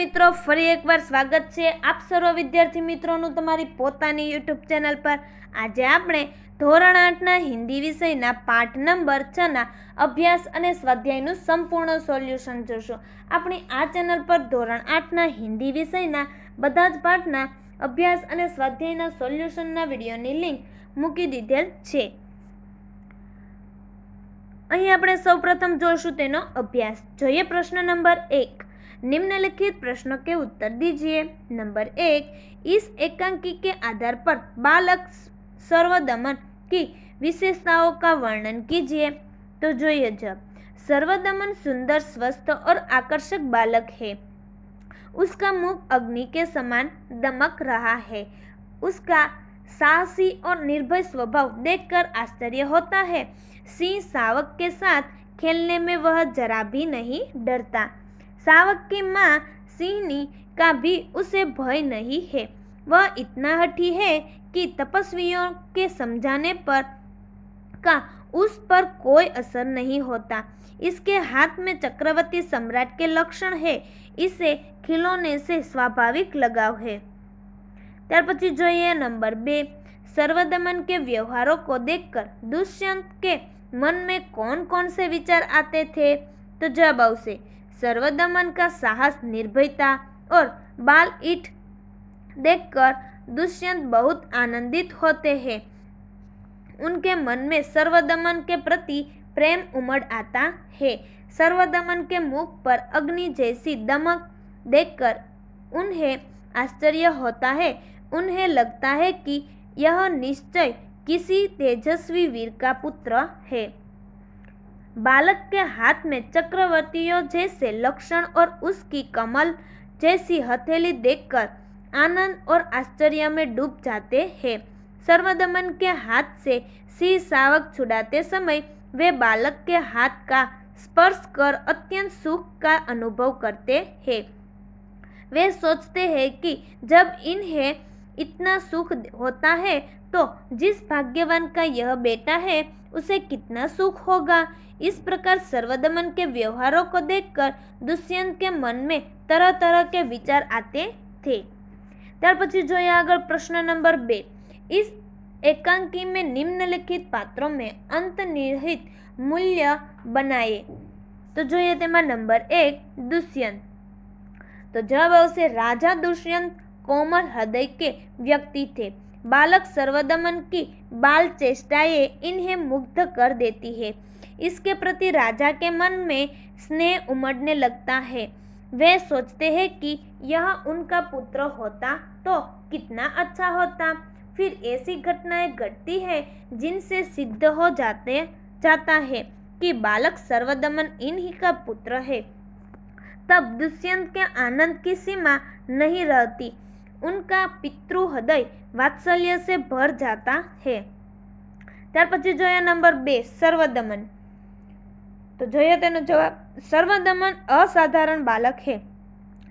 मित्रों, फरी एक बार स्वागत है आप सर्व विद्यार्थी मित्रों तमारी पोतानी यूट्यूब चैनल पर। आज आपणे धोरण 8 हिंदी विषय पाठ नंबर 6 अभ्यास और स्वाध्यायનું संपूर्ण सोल्यूशन जोशो। अपनी आ चैनल पर धोरण 8 हिंदी विषय बधा ज पाठना अभ्यास और स्वाध्यायना सोल्यूशनना विडियोनी लिंक मूकी दीधेल छे। अहीं आपणे सौप्रथम जोईशुं तेनो अभ्यास। जोईए प्रश्न नंबर 1। निम्नलिखित प्रश्नों के उत्तर दीजिए। नंबर 1, इस एकांकी के आधार पर बालक सर्वदमन की विशेषताओं का वर्णन कीजिए। तो जोइए जब सर्वदमन सुंदर, स्वस्थ और आकर्षक बालक है। उसका मुख अग्नि के समान दमक रहा है। उसका साहसी और निर्भय स्वभाव देखकर आश्चर्य होता है। सिंह शावक के साथ खेलने में वह जरा भी नहीं डरता। शावक की माँ सिंहनी का भी उसे भय नहीं है। वह इतना हठी है कि तपस्वियों के समझाने पर का उस पर कोई असर नहीं होता। इसके हाथ में चक्रवर्ती सम्राट के लक्षण है। इसे खिलौने से स्वाभाविक लगाव है। त्यार पछी जोईए नंबर 2। सर्वदमन के व्यवहारों को देखकर दुष्यंत के मन में कौन कौन से विचार आते थे। तो जवाब आवशे सर्वदमन का साहस, निर्भयता और बाल ईट देखकर दुष्यंत बहुत आनंदित होते हैं। उनके मन में सर्वदमन के प्रति प्रेम उमड़ आता है। सर्वदमन के मुख पर अग्नि जैसी दमक देखकर उन्हें आश्चर्य होता है। उन्हें लगता है कि यह निश्चय किसी तेजस्वी वीर का पुत्र है। बालक के हाथ में चक्रवर्तियों जैसे लक्षण और उसकी कमल जैसी हथेली देखकर आनंद और आश्चर्य में डूब जाते हैं। सर्वदमन के हाथ से सिंह शावक छुड़ाते समय वे बालक के हाथ का स्पर्श कर अत्यंत सुख का अनुभव करते हैं। वे सोचते हैं कि जब इन्हें इतना सुख होता है तो जिस भाग्यवान का यह बेटा है उसे कितना सुख होगा। इस प्रकार सर्वदमन के व्यवहारों को देखकर दुष्यंत के मन में तरह तरह के विचार आते थे। त्यार पछी जोईए आगळ प्रश्न नंबर 2। इस एकांकी में निम्नलिखित पात्रों में अंतर्निहित मूल्य बनाए। तो जोईए तेमां नंबर 1 दुष्यंत। तो जवाब आवशे राजा दुष्यंत कोमल हृदय के व्यक्ति थे। बालक सर्वदमन की बाल चेष्टाएं इन्हें मुग्ध कर देती है। इसके प्रति राजा के मन में स्नेह उमड़ने लगता है। वे सोचते हैं कि यह उनका पुत्र होता तो कितना अच्छा होता। फिर ऐसी घटनाएं घटती है जिनसे सिद्ध हो जाता है कि बालक सर्वदमन इन्हीं का पुत्र है। तब दुष्यंत के आनंद की सीमा नहीं रहती। उनका पितृ हृदय वात्सल्य से भर जाता है। त्यार पछी जोईए नंबर 2 सर्वदमन। तो जोईए तेनो जवाब सर्वदमन असाधारण बालक है।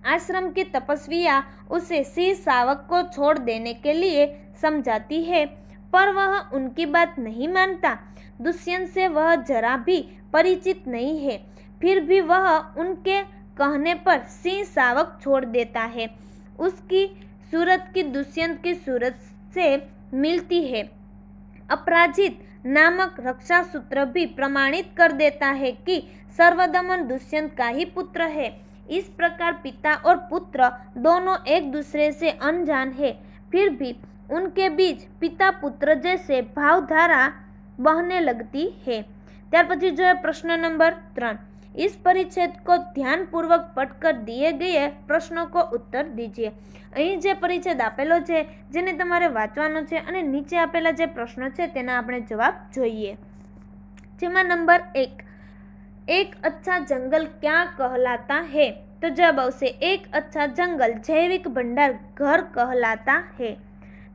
आश्रम की तपस्वियां उसे सिंह शावक को छोड़ देने के लिए समझाती है, पर वह उनकी बात नहीं मानता। दुष्यंत से वह जरा भी परिचित नहीं है, फिर भी वह उनके कहने पर सिंह शावक छोड़ देता है। उसकी सूरत की दुष्यंत की सूरत से मिलती है। अपराजित नामक रक्षा सूत्र भी प्रमाणित कर देता है कि सर्वदमन दुष्यंत का ही पुत्र है। इस प्रकार पिता और पुत्र दोनों एक दूसरे से अनजान है, फिर भी उनके बीच पिता पुत्र जैसे भावधारा बहने लगती है। त्यार पछी जो है प्रश्न नंबर 3। इस परिच्छेद को ध्यानपूर्वक पढ़कर दिए गए प्रश्नों को उत्तर दीजिए। અહીં જે પરિच्छेद આપેલો છે જેને તમારે વાંચવાનો છે અને નીચે આપેલા જે પ્રશ્નો છે તેના આપણે જવાબ જોઈએ। જેમાં નંબર 1, एक अच्छा जंगल क्या कहलाता है। तो जवाब आवशे एक अच्छा जंगल जैविक भंडार घर कहलाता है।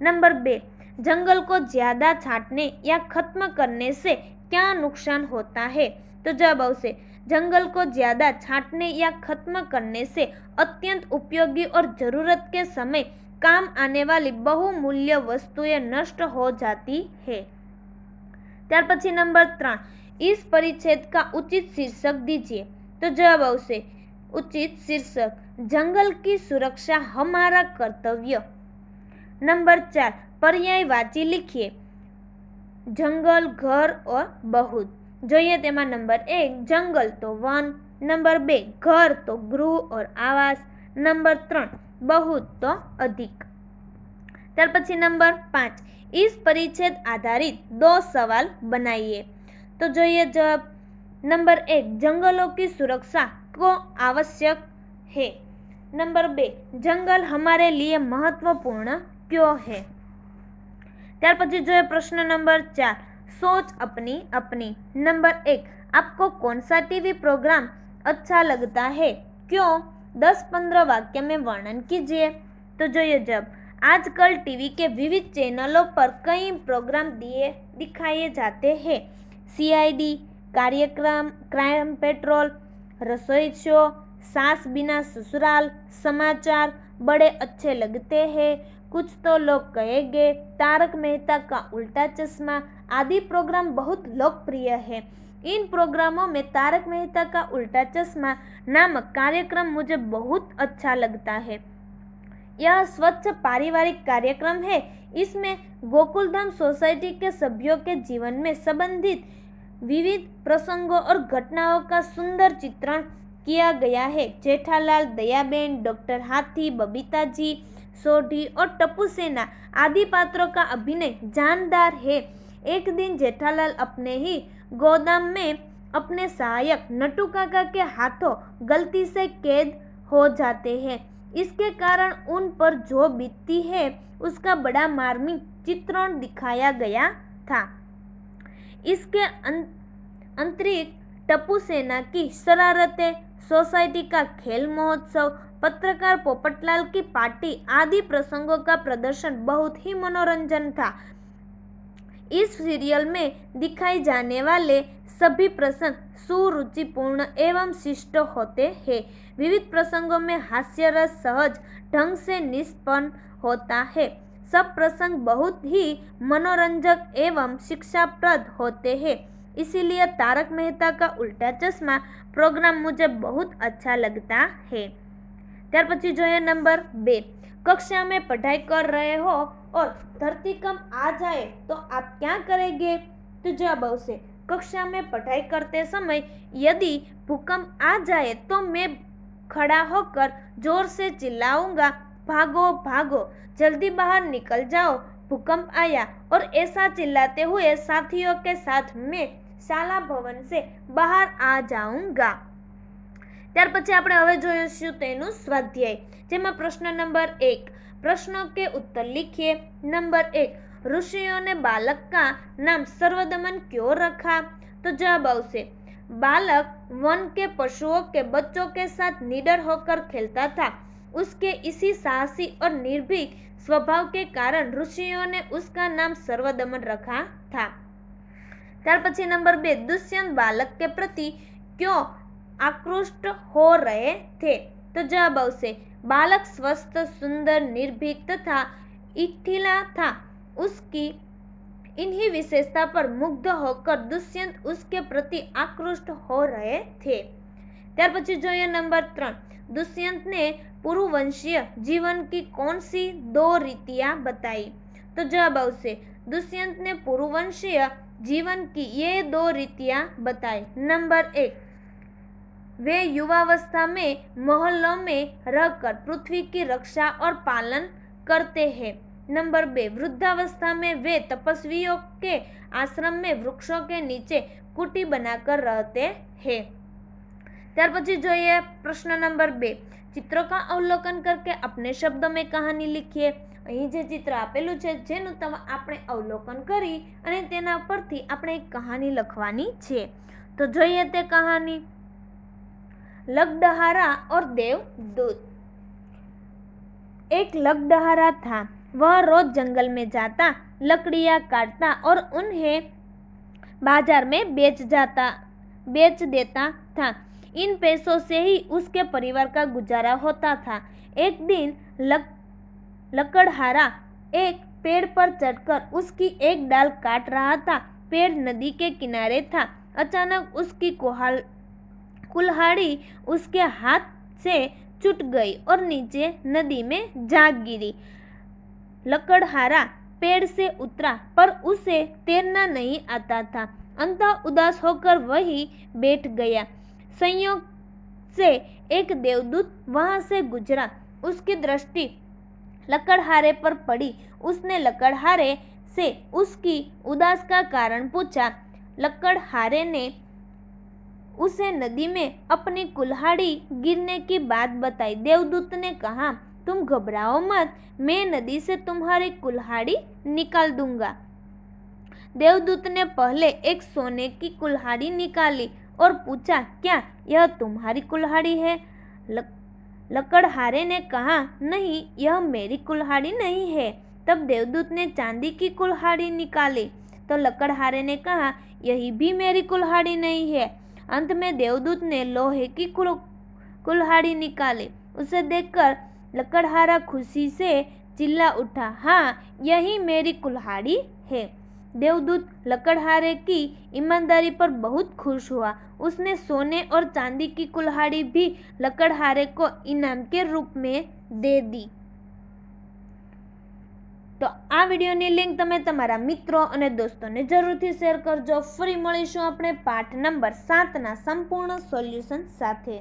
नंबर 2, जंगल को ज्यादा छांटने या खत्म करने से क्या नुकसान होता है। तो जवाब आवशे जंगल को ज्यादा छांटने या खत्म करने से अत्यंत उपयोगी और जरूरत के समय काम आने वाली बहुमूल्य वस्तुएं नष्ट हो जाती है। त्यार पछी नंबर 3, इस परिच्छेद का उचित शीर्षक दीजिए। तो जवाब आवशे उचित शीर्षक, जंगल की सुरक्षा हमारा कर्तव्य। नंबर 4, पर्यायवाची लिखिए, जंगल, घर और बहुत। જોઈએ તેમાં નંબર 1 જંગલ તો વન, નંબર 2 ઘર તો ગૃહ और आवास, नंबर 3 बहुत तो अधिक। ત્યાર પછી નંબર 5, इस परिच्छेद आधारित 2 सवाल बनाइए। तो જોઈએ जवाब। नंबर 1, जंगलों की सुरक्षा को आवश्यक है। नंबर 2, जंगल हमारे लिए महत्वपूर्ण क्यों है। ત્યાર પછી જોઈએ प्रश्न नंबर 4, सोच अपनी अपनी। नंबर 1, आपको कौन सा टीवी प्रोग्राम अच्छा लगता है, क्यों। 10-15 वाक्य में वर्णन कीजिए। तो જોઈએ जब आजकल टीवी के विविध चैनलों पर कई प्रोग्राम दिखाए जाते हैं। सीआईडी कार्यक्रम, क्राइम पेट्रोल, रसोई शो, सास बिना ससुराल, समाचार बड़े अच्छे लगते हैं, कुछ तो लोग कहेंगे, तारक मेहता का उल्टा चश्मा आदि प्रोग्राम बहुत लोकप्रिय है। इन प्रोग्रामों में तारक मेहता का उल्टा चश्मा नामक कार्यक्रम मुझे बहुत अच्छा लगता है। यह स्वच्छ पारिवारिक कार्यक्रम है। इसमें गोकुलधाम सोसाइटी के सभ्यों के जीवन में संबंधित विविध प्रसंगों और घटनाओं का सुंदर चित्रण किया गया है। जेठालाल, दयाबेन, डॉक्टर हाथी, बबीता जी, सोढ़ी और टप्पू सेना आदि पात्रों का अभिनय जानदार है। एक दिन जेठालाल अपने ही गोदाम में अपने सहायक नटू काका के हाथों गलती से कैद हो जाते हैं। इसके कारण उन पर जो बीतती है उसका बड़ा मार्मिक चित्रण दिखाया गया था। इसके अंतरिक्त टप्पू सेना की शरारतें, सोसाइटी का खेल महोत्सव, पत्रकार पोपटलाल की पार्टी आदि प्रसंगों का प्रदर्शन बहुत ही मनोरंजन था। इस सीरियल में दिखाई जाने वाले सभी प्रसंग सुरुचिपूर्ण एवं शिष्ट होते हैं। विविध प्रसंगों में हास्य रस सहज ढंग से निष्पन्न होता है। सब प्रसंग बहुत ही मनोरंजक एवं शिक्षाप्रद होते हैं। इसीलिए तारक मेहता का उल्टा चश्मा प्रोग्राम मुझे बहुत अच्छा लगता है। ત્યાર પછી જોઈએ नंबर 2, कक्षा में पढ़ाई कर रहे हो और धरतीकंप आ जाए तो आप क्या करेंगे। तो जवाब आवશે, कक्षा में पढ़ाई करते समय यदि भूकंप आ जाए तो मैं खड़ा होकर जोर से चिल्लाऊंगा, भागो भागो, जल्दी बाहर निकल जाओ, भूकंप आया। और ऐसा चिल्लाते हुए साथियों के साथ मैं शाला भवन से बाहर आ जाऊंगा। ત્યાર પછી આપણે હવે જોઈશું તેનું સ્વાધ્યાય, જેમાં પ્રશ્ન નંબર 1, प्रश्नों के उत्तर लिखिए। नंबर 1, ऋषियों ने बालक का नाम सर्वदमन क्यों रखा। तो जवाब आवશે, बालक वन के पशुओं के बच्चों के साथ निडर होकर खेलता था। उसके इसी साहसी और निर्भीक स्वभाव के कारण ऋषियों ने उसका नाम सर्वदमन रखा था। ત્યાર પછી नंबर 2, दुष्यंत बालक के प्रति क्यों आकृष्ट हो रहे थे। तो जवाब आवશે, बालक स्वस्थ, सुंदर, निर्भीक तथा इठिला था। उसकी इन्हीं विशेषता पर मुग्ध होकर दुष्यंत उसके प्रति आकृष्ट हो रहे थे। ત્યાર પછી જોઈએ नंबर 3, दुष्यंत ने पुरुवंशीय जीवन की कौन सी 2 रीतियां बताई। तो जवाब आवશે, दुष्यंत ने पुरुवंशीय जीवन की ये 2 रीतियां बताई। नंबर 1, वे युवावस्था में महलों में रहकर पृथ्वी की रक्षा और पालन करते हैं। नंबर 2, वृद्धावस्था में वे तपस्वियों के आश्रम में वृक्षों के नीचे कुटी बनाकर रहते हैं। ત્યાર પછી જોઈએ પ્રશ્ન નંબર 2, चित्रों का अवलोकन करके अपने शब्दों में कहानी लिखिए। અહીં જે ચિત્ર આપેલું છે જેનું આપણે અવલોકન કરી અને તેના પરથી આપણે એક કહાની લખવાની છે। તો જોઈએ તે કહાની। लकड़हारा और देवदूत। एक लकड़हारा था। वह रोज जंगल में जाता, लकड़ियां काटता और उन्हें बाजार में बेच देता था। इन पैसों से ही उसके परिवार का गुजारा होता था। एक दिन लकड़हारा एक पेड़ पर चढ़कर उसकी एक डाल काट रहा था। पेड़ नदी के किनारे था। अचानक उसकी कुल्हाड़ी उसके हाथ से छूट गई और नीचे नदी में जा गिरी। लकड़हारा पेड़ से उतरा पर उसे तैरना नहीं आता था। अंततः उदास होकर वही बैठ गया। संयोग से एक देवदूत वहां से गुजरा। उसकी दृष्टि लकड़हारे पर पड़ी। उसने लकड़हारे से उसकी उदास का कारण पूछा। लकड़हारे ने उसे नदी में अपनी कुल्हाड़ी गिरने की बात बताई। देवदूत ने कहा, तुम घबराओ मत, मैं नदी से तुम्हारी कुल्हाड़ी निकाल दूंगा। देवदूत ने पहले एक सोने की कुल्हाड़ी निकाली और पूछा, क्या यह तुम्हारी कुल्हाड़ी है? लकड़हारे ने कहा, नहीं, यह मेरी कुल्हाड़ी नहीं है। तब देवदूत ने चांदी की कुल्हाड़ी निकाली तो लकड़हारे ने कहा, यही भी मेरी कुल्हाड़ी नहीं है। अंत में देवदूत ने लोहे की कुल्हाड़ी निकाली। उसे देखकर लकड़हारा खुशी से चिल्ला उठा, हाँ, यही मेरी कुल्हाड़ी है। देवदूत लकड़हारे की ईमानदारी पर बहुत खुश हुआ। उसने सोने और चांदी की कुल्हाड़ी भी लकड़हारे को इनाम के रूप में दे दी। तो आ विडियोनी लिंक तमे तमारा मित्रों और दोस्तों ने जरूरथी शेर करजो। फरी मळीशुं आपणे पाठ नंबर 7 ना संपूर्ण सोल्यूशन साथे।